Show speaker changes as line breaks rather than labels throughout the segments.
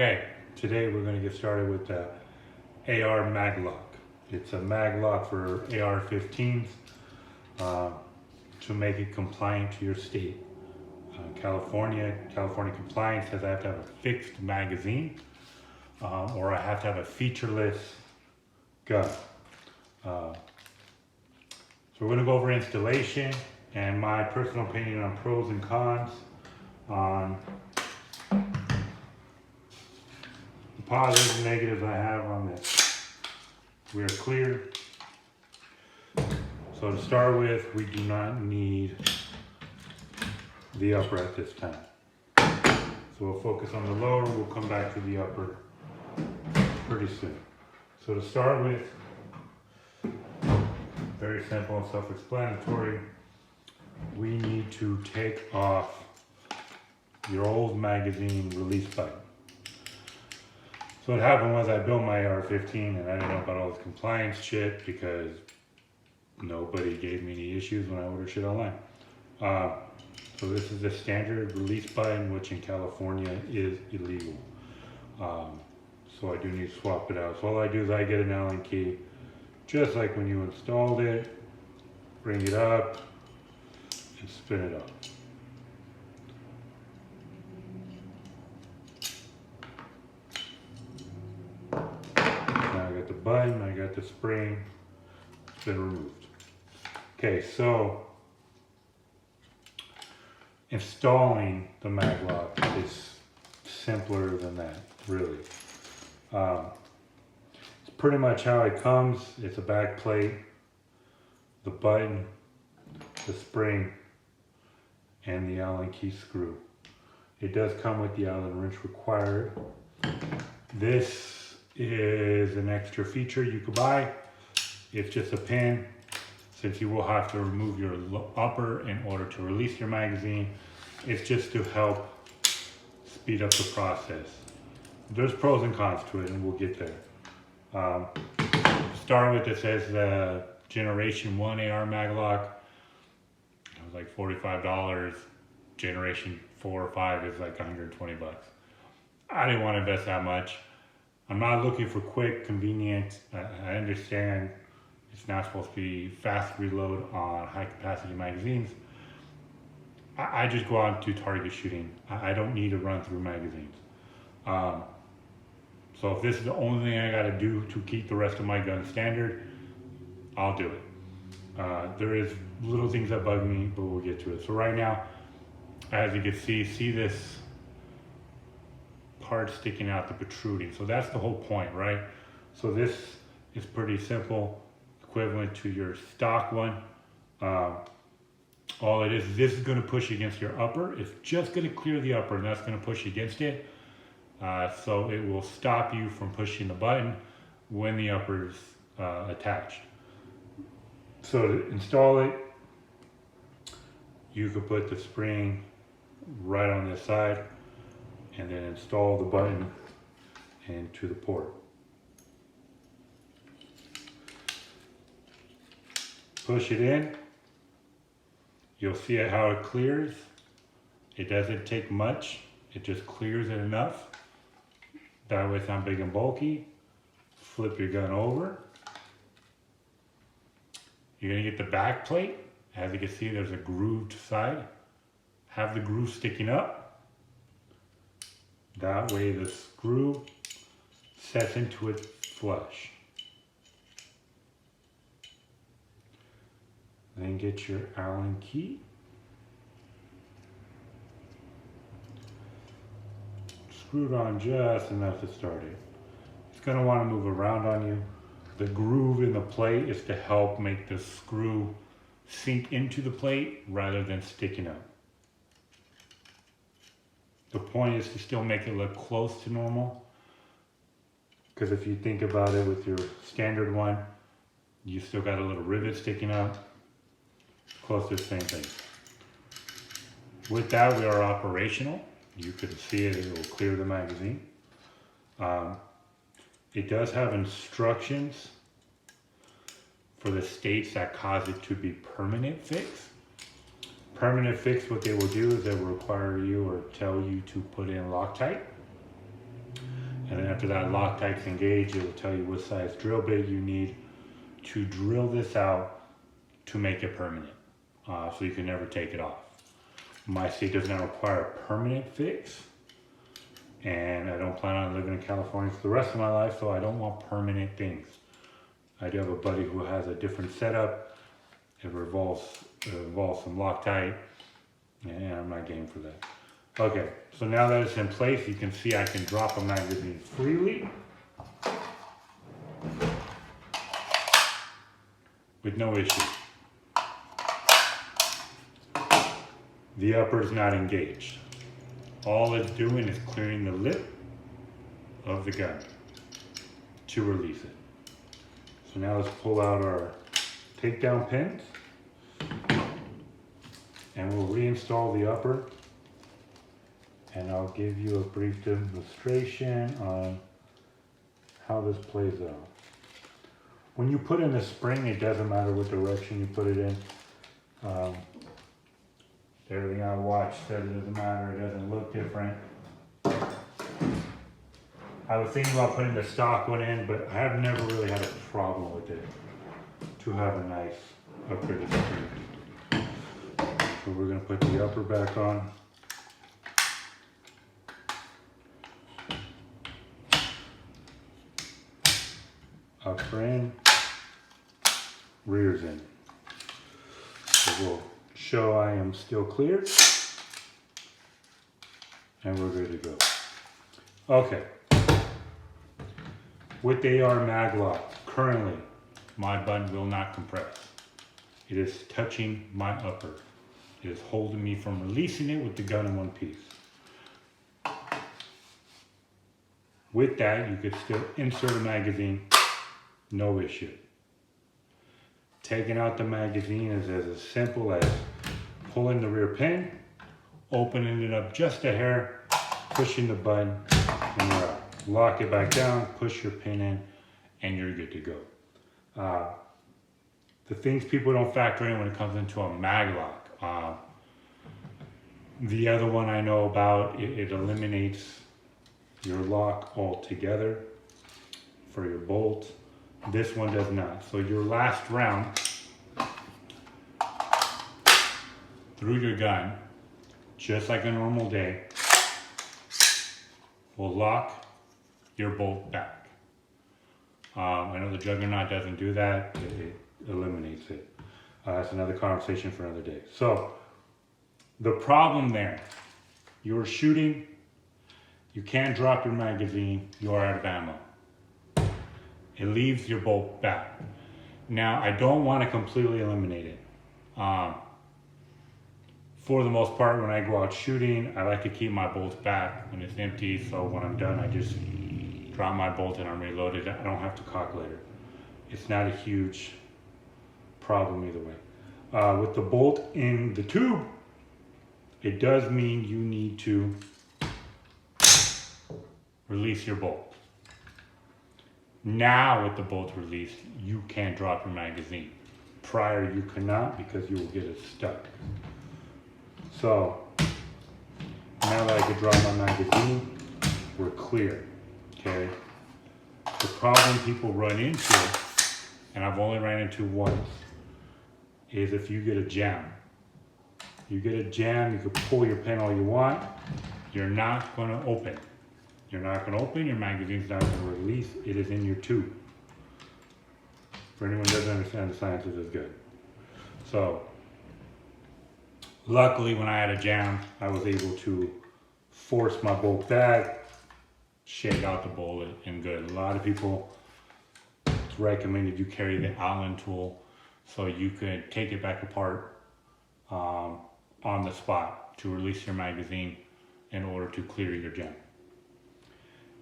Okay, today we're going to get started with the AR Maglock. It's a Maglock for AR-15s to make it compliant to your state. California compliance says I have to have a fixed magazine or I have to have a featureless gun. So we're going to go over installation and my personal opinion on pros and cons on the positives and negatives I have on this. We are clear. So to start with, we do not need the upper at this time. So we'll focus on the lower, we'll come back to the upper pretty soon. So to start with, very simple and self-explanatory, we need to take off your old magazine release button. So what happened was I built my AR-15 and I didn't know about all this compliance shit because nobody gave me any issues when I ordered shit online. So this is the standard release button, which in California is illegal. So I do need to swap it out. So all I do is I get an Allen key, just like when you installed it, bring it up and spin it up. Now I got the button, I got the spring, it's been removed. Okay, so installing the Maglock is simpler than that, really. It's pretty much how it comes. It's a back plate, the button, the spring, and the Allen key screw. It does come with the Allen wrench required. This is an extra feature you could buy. It's just a pin, since you will have to remove your upper in order to release your magazine. It's just to help speed up the process. There's pros and cons to it, and we'll get there. Starting with, it says Generation 1 AR Maglock. It was like $45. Generation 4 or 5 is like 120 bucks. I didn't want to invest that much. I'm not looking for quick, convenient. I understand it's not supposed to be fast reload on high capacity magazines. I just go out and do target shooting. I don't need to run through magazines. So if this is the only thing I gotta do to keep the rest of my gun standard, I'll do it. There is little things that bug me, but we'll get to it. So right now, as you can see this part sticking out, the protruding. So that's the whole point, right? So this is pretty simple, equivalent to your stock one. All it is this is going to push against your upper. It's just going to clear the upper, and that's going to push against it. So it will stop you from pushing the button when the upper is attached. So to install it, you could put the spring right on this side and then install the button into the port. Push it in. You'll see how it clears. It doesn't take much. It just clears it enough. That way it's not big and bulky. Flip your gun over. You're gonna get the back plate. As you can see, there's a grooved side. Have the groove sticking up. That way the screw sets into it flush. Then get your Allen key. Screwed on just enough to start it. It's going to want to move around on you. The groove in the plate is to help make the screw sink into the plate rather than sticking out. The point is to still make it look close to normal. Because if you think about it with your standard one, you still got a little rivet sticking out. Close to the same thing. With that, we are operational. You can see it will clear the magazine. It does have instructions for the states that cause it to be permanent fix. Permanent fix, what they will do is they will require you or tell you to put in Loctite. And then after that Loctite's engaged, it will tell you what size drill bit you need to drill this out to make it permanent. So you can never take it off. My state does not require a permanent fix. And I don't plan on living in California for the rest of my life, so I don't want permanent things. I do have a buddy who has a different setup. It involves some Loctite, and I'm not game for that. Okay, so now that it's in place, you can see I can drop a magazine freely with no issue. The upper is not engaged. All it's doing is clearing the lip of the gun to release it. So now let's pull out our takedown pins and we'll reinstall the upper, and I'll give you a brief demonstration on how this plays out. When you put in a spring, it doesn't matter what direction you put it in. Everything I watched said it doesn't matter, it doesn't look different. I was thinking about putting the stock one in, but I have never really had a problem with it to have a nice upgraded spring. So we're going to put the upper back on. Upper in, rear's in. So we'll show I am still clear, and we're good to go. Okay. With the AR Maglock, currently my button will not compress. It is touching my upper. It is holding me from releasing it with the gun in one piece. With that, you could still insert a magazine, no issue. Taking out the magazine is as simple as pulling the rear pin, opening it up just a hair, pushing the button, and you're out. Lock it back down, push your pin in, and you're good to go. The things people don't factor in when it comes into a Maglock. The other one I know about, it eliminates your lock altogether for your bolt. This one does not. So your last round through your gun, just like a normal day, will lock your bolt back. I know the Juggernaut doesn't do that. It eliminates it. That's another conversation for another day. So the problem there, you're shooting, you can't drop your magazine, you are out of ammo. It leaves your bolt back. Now, I don't want to completely eliminate it. For the most part, when I go out shooting, I like to keep my bolts back when it's empty, so when I'm done, I just drop my bolt and I'm reloaded. I don't have to cock later. It's not a huge problem either way. With the bolt in the tube, it does mean you need to release your bolt. Now with the bolt released, you can't drop your magazine. Prior you cannot, because you will get it stuck. So now that I can drop my magazine, we're clear, okay? The problem people run into, and I've only ran into once, is if you get a jam. You get a jam, you can pull your pin all you want, you're not gonna open. You're not gonna open, your magazine's not gonna release, it is in your tube. For anyone who doesn't understand the science of this good. So, luckily when I had a jam, I was able to force my bolt back, shake out the bullet, and good. A lot of people, it's recommended you carry the Allen tool so you could take it back apart on the spot to release your magazine in order to clear your jam.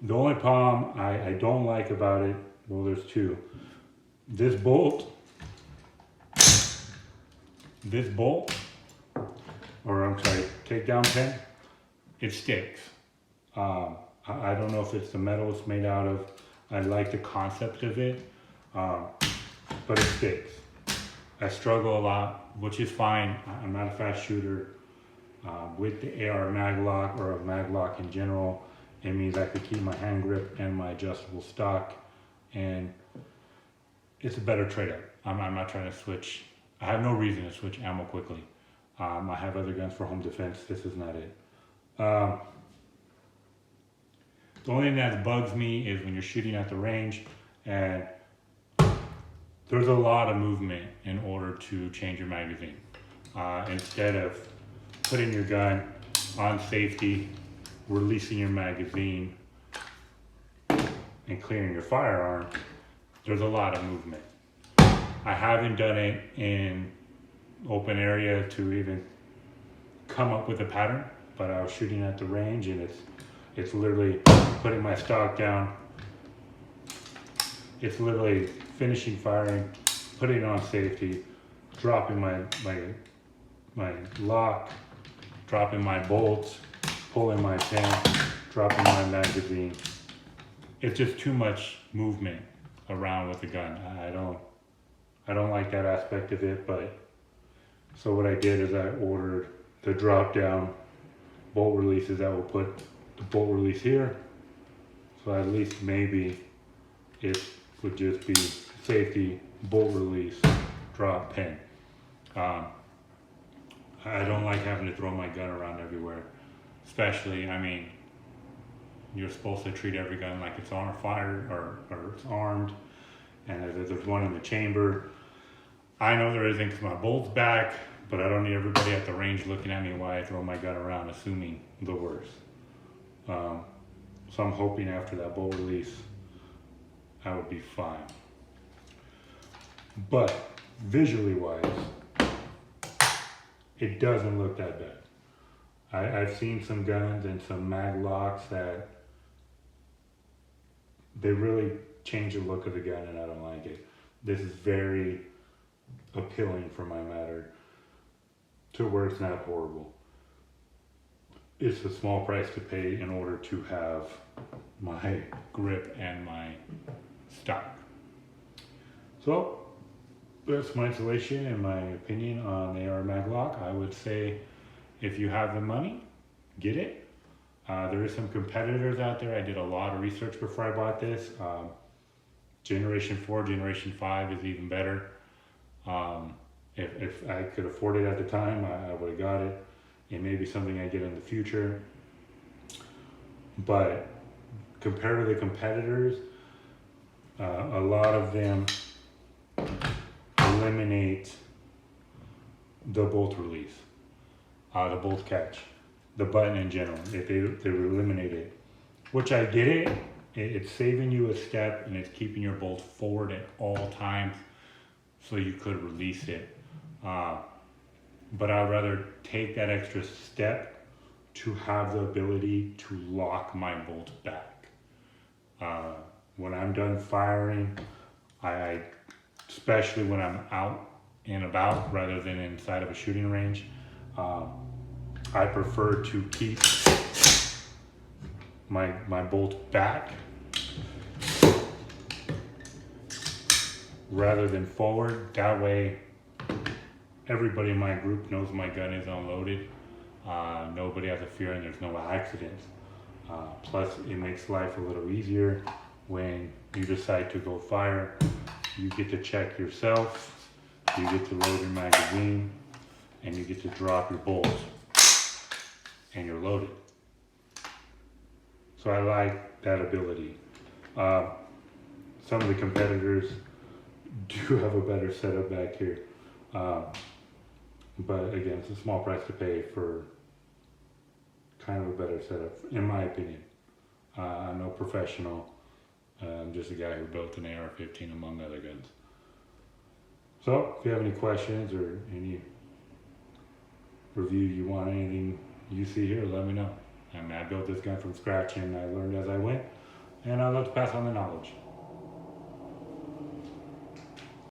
The only problem I don't like about it, well, there's two. This bolt, or I'm sorry, takedown pin, it sticks. I don't know if it's the metal it's made out of. I like the concept of it, but it sticks. I struggle a lot, which is fine. I'm not a fast shooter. With the AR Maglock or a Maglock in general, It means I could keep my hand grip and my adjustable stock, and it's a better trade-up. I'm not trying to switch. I have no reason to switch ammo quickly. I have other guns for home defense. This is not it. The only thing that bugs me is when you're shooting at the range and there's a lot of movement in order to change your magazine. Instead of putting your gun on safety, releasing your magazine, and clearing your firearm, there's a lot of movement. I haven't done it in open area to even come up with a pattern, but I was shooting at the range and it's literally putting my stock down. It's literally finishing firing, putting it on safety, dropping my lock, dropping my bolts, pulling my pin, dropping my magazine. It's just too much movement around with the gun. I don't like that aspect of it, but so what I did is I ordered the drop down bolt releases that will put the bolt release here. So at least maybe it would just be safety, bolt release, drop, pin. I don't like having to throw my gun around everywhere. Especially, I mean, you're supposed to treat every gun like it's on fire or it's armed, and there's one in the chamber. I know there isn't because my bolt's back, but I don't need everybody at the range looking at me while I throw my gun around, assuming the worst. So I'm hoping after that bolt release, I would be fine. But visually wise, it doesn't look that bad. I've seen some guns and some Maglocks that they really change the look of the gun, and I don't like it. This is very appealing for my matter to where it's not horrible. It's a small price to pay in order to have my grip and my stock. So that's my installation and my opinion on the AR Maglock. I would say if you have the money, get it. There is some competitors out there. I did a lot of research before I bought this. Generation 4, Generation 5 is even better. If I could afford it at the time, I would have got it. It may be something I get in the future. But compared to the competitors, a lot of them eliminate the bolt release, the bolt catch, the button in general. If they eliminate it, which I get it. It's saving you a step and it's keeping your bolt forward at all times, so you could release it. But I'd rather take that extra step to have the ability to lock my bolt back. When I'm done firing, I especially when I'm out and about rather than inside of a shooting range, I prefer to keep my bolt back rather than forward. That way everybody in my group knows my gun is unloaded. Nobody has a fear and there's no accidents. Plus it makes life a little easier when you decide to go fire. You get to check yourself, you get to load your magazine, and you get to drop your bolts, and you're loaded. So I like that ability. Some of the competitors do have a better setup back here. But again, it's a small price to pay for kind of a better setup, in my opinion. I'm no professional. I'm just a guy who built an AR-15 among other guns. So if you have any questions or any review you want, anything you see here, let me know. I mean, I built this gun from scratch and I learned as I went, and I love to pass on the knowledge.